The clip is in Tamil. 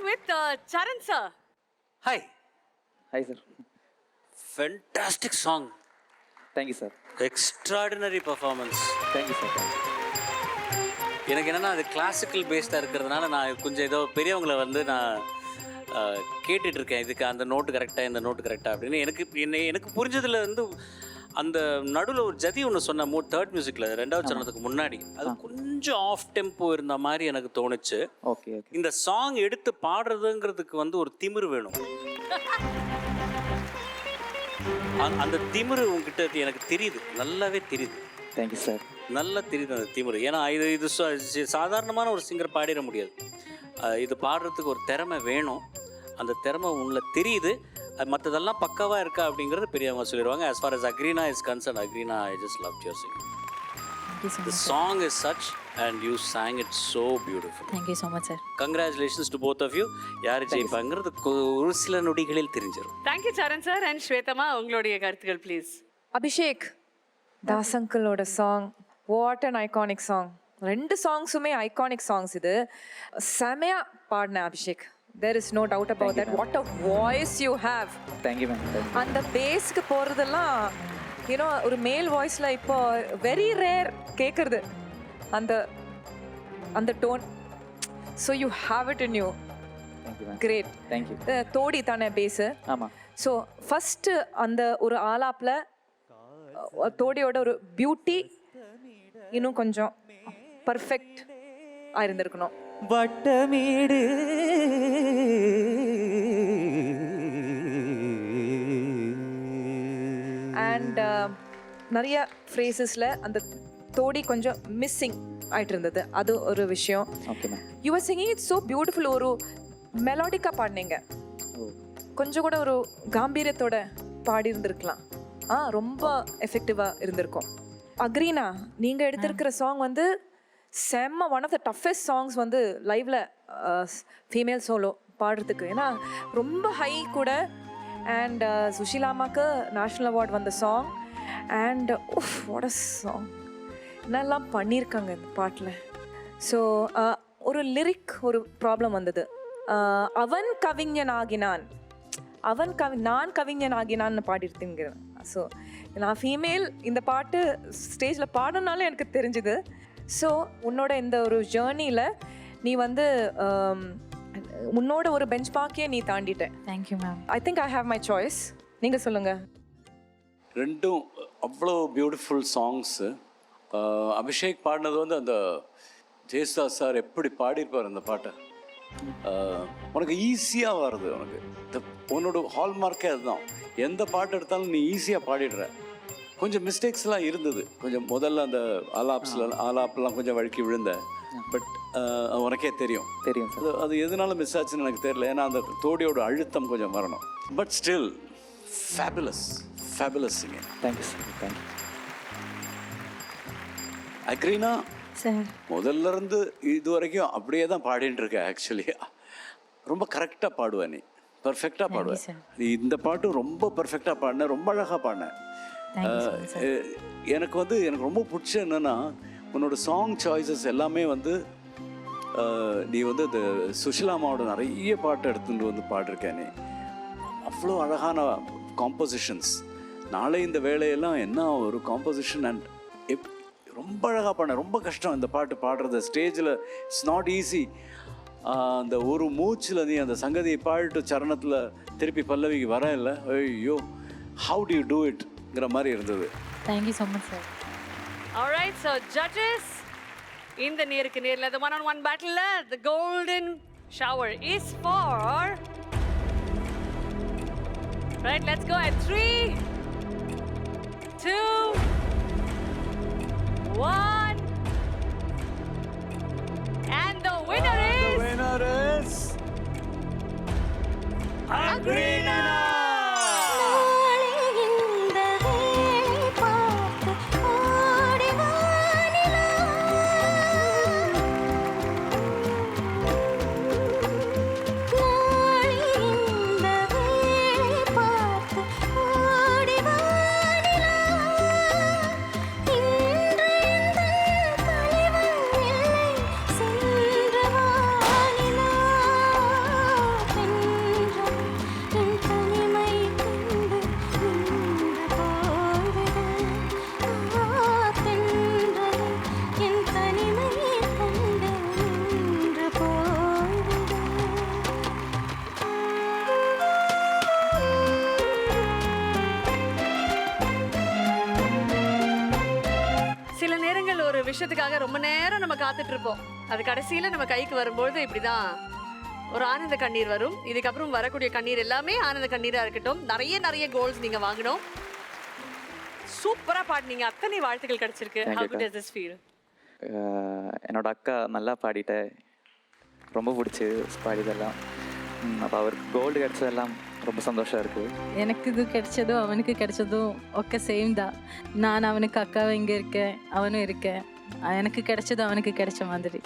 with Charan sir. Hi. Hi sir. Fantastic song. Thank you sir. Extraordinary performance. Thank you sir. எனக்கு என்னென்னா அது கிளாசிக்கல் பேஸ்டாக இருக்கிறதுனால நான் கொஞ்சம் ஏதோ பெரியவங்களை வந்து நான் கேட்டுட்ருக்கேன். இதுக்கு அந்த நோட்டு கரெக்டாக இந்த நோட்டு கரெக்டாக அப்படின்னு எனக்கு புரிஞ்சதில் வந்து அந்த நடுவில் ஒரு ஜதி ஒன்று சொன்ன தேர்ட் மியூசிக்கில் ரெண்டாவது சரணத்துக்கு முன்னாடி அது கொஞ்சம் ஆஃப் டெம்போ இருந்த மாதிரி எனக்கு தோணுச்சு. Okay okay. இந்த சாங் எடுத்து பாடுறதுங்கிறதுக்கு வந்து ஒரு திமிரு வேணும். அந்த திமிரு உங்ககிட்ட எனக்கு தெரியுது, நல்லாவே தெரியுது. Thank you sir. நல்லா தெரியுது அந்த திமிரு. ஏன்னா இது சாதாரணமான ஒரு சிங்கர் பாடிட முடியாது. இது பாடுறதுக்கு ஒரு திறமை வேணும். அந்த திறமை உள்ள தெரியுது. மற்றதெல்லாம் பக்காவாக இருக்கா அப்படிங்கிறது பெரியவங்க சொல்லிடுவாங்க. as far as Agrina is concerned, Agrina, I just loved your singing. The song is such and you sang it so beautifully. Thank you so much sir. Congratulations to both of you. யார் ஜெயிப்பாங்கிறது ஒரு சில நொடிகளில் தெரிஞ்சிடும். Thank you Charan sir and Shwetama, உங்களுடைய கருத்துக்கள் ப்ளீஸ். அபிஷேக் தாஸ் அங்கிளோட song, what an iconic song. ரெண்டு சாங்ஸுமே ஐகானிக் சாங்ஸ். இது செமையா பாடின Abhishek. There is no doubt about that. What a voice you have. Thank you ma'am. அந்த பேஸ்க்கு போகிறதெல்லாம் யூனோ ஒரு மேல் வாய்ஸில் இப்போ வெரி ரேர் கேட்குறது அந்த அந்த tone. So you have it in you. Thank you ma'am. Great. Thank you. Todi தானே பேஸு. ஆமாம். ஸோ ஃபஸ்ட்டு அந்த ஒரு ஆலாப்பில் தோடியோட ஒரு பியூட்டி இன்னும் கொஞ்சம் பர்ஃபெக்ட் ஆயிருந்திருக்கணும். வட்டமேடு அண்ட் நிறைய ஃப்ரேசஸில் அந்த தோடி கொஞ்சம் மிஸ்ஸிங் ஆகிட்டு இருந்தது. அது ஒரு விஷயம். Okay ma'am. You are singing it so beautiful. ஒரு மெலாடிக்காக பாடினீங்க. கொஞ்சம் கூட ஒரு காம்பீரியத்தோட பாடி இருந்திருக்கலாம். ரொம்ப எஃபெக்டிவாக இருந்திருக்கும். அக்ரீனா, நீங்கள் எடுத்திருக்கிற சாங் வந்து செம்ம one of the toughest songs வந்து லைவ்ல ஃபீமேல் சோலோ பாடுறதுக்கு. ஏன்னா ரொம்ப ஹை கூட. அண்ட் சுஷிலாமாக்கு நேஷ்னல் அவார்ட் வந்த சாங். அண்ட் வாட் அ சாங், என்னெல்லாம் பண்ணியிருக்காங்க இந்த பாட்டில். ஸோ ஒரு லிரிக் ஒரு ப்ராப்ளம் வந்தது. அவன் கவிஞன் ஆகினான், நான் கவிஞன் ஆகினான்னு பாடிருத்தேங்கிறேன். ஸோ நான் ஃபீமேல் இந்த பாட்டு ஸ்டேஜில் பாடனாலே எனக்கு தெரிஞ்சுது. ஸோ உன்னோட இந்த ஒரு ஜேர்னியில் நீ வந்து உன்னோட ஒரு பெஞ்ச் மார்க்கே நீ தாண்டிட்ட. Thank you ma'am. I think I have my choice. நீங்கள் சொல்லுங்கள். ரெண்டும் அவ்வளோ பியூட்டிஃபுல் சாங்ஸு. அபிஷேக் பாடினது வந்து அந்த ஜெயசுதாஸ் சார் எப்படி பாடியிருப்பார் அந்த பாட்டை. உனக்கு ஈஸியாக வருது. உனக்கு உன்னோட ஹால்மார்க்கே அதுதான். எந்த பாட்டு எடுத்தாலும் நீ ஈஸியாக பாடிடுற. கொஞ்சம் மிஸ்டேக்ஸ்லாம் இருந்தது. கொஞ்சம் முதல்ல அந்த ஆலாப்லாம் கொஞ்சம் வழுக்கி விழுந்த. பட் உனக்கே தெரியும் அது எதனால மிஸ் ஆச்சுன்னு எனக்கு தெரியல. ஏன்னா அந்த தோடியோட அழுத்தம் கொஞ்சம் வரணும். But still fabulous singing. Thank you sir. Thank you. அக்ரீனா சார், முதல்ல இருந்து இது வரைக்கும் அப்படியே தான் பாடிட்டு இருக்க. ஆக்சுவலி ரொம்ப கரெக்டாக பாடுவ, நீ பர்ஃபெக்டாக பாடுவேன். நீ இந்த பாட்டும் ரொம்ப பர்ஃபெக்டாக பாடின, ரொம்ப அழகாக பாடின. எனக்கு ரொம்ப பிடிச்ச என்னன்னா உன்னோட சாங் சாய்ஸஸ் எல்லாமே வந்து நீ வந்து இந்த சுஷிலாமாவோட நிறைய பாட்டு எடுத்துட்டு வந்து பாடிருக்கேன். நீ அவ்வளோ அழகான காம்போசிஷன்ஸ். நாளை இந்த வேலையெல்லாம் என்ன ஒரு காம்போசிஷன். அண்ட் ரொம்ப அழகாக பாடின. ரொம்ப கஷ்டம் இந்த பாட்டு பாடுறது ஸ்டேஜில். It's not easy. அந்த ஒரு மூச்சில் நீ அந்த சங்கதியை பாடிட்டு சரணத்தில் திருப்பி பல்லவிக்கு வர இல்லை. ஐயோ, ஹவு டு யூ டூ இட்ங்கிற மாதிரி இருந்தது. Thank you so much sir. Alright, so judges, in the நேருக்கு நேர்ல the one-on-one battle, the golden shower is for. Right, let's go at 3, 2, 1, and the winner is Agrina. விஷயத்துக்காக ரொம்ப நேரம் நம்ம காத்துட்டு இருப்போம். அது கடைசியில நம்ம கைக்கு வரும்போது இப்படிதான் ஒரு ஆனந்த கண்ணீர் வரும். இதுக்கப்புறம் வரக்கூடிய கண்ணீர் எல்லாமே ஆனந்த கண்ணீரா இருக்கட்டும். நிறைய நிறைய கோல்ஸ் நீங்க வாங்கணும். சூப்பரா பாடுனீங்க. அத்தனை வாழ்த்துக்கள் கிடைச்சிருக்கு. Thank How you, good அக்கா. does this feel? என்னோட அக்கா நல்லா பாடிட்ட, ரொம்ப பிடிச்சி பாடியதெல்லாம். அப்போ அவருக்கு கோல்டு கிடைச்சதெல்லாம் ரொம்ப சந்தோஷம் இருக்குது. எனக்கு இது கிடைச்சதும் அவனுக்கு கிடைச்சதும் ஒக்க சேம் தான். நான் அவனுக்கு அக்காவும் இங்கே இருக்கேன், அவனும் இருக்கேன். எனக்கு கிடைச்சதும் அவனுக்கு கிடைச்ச மாதிரி.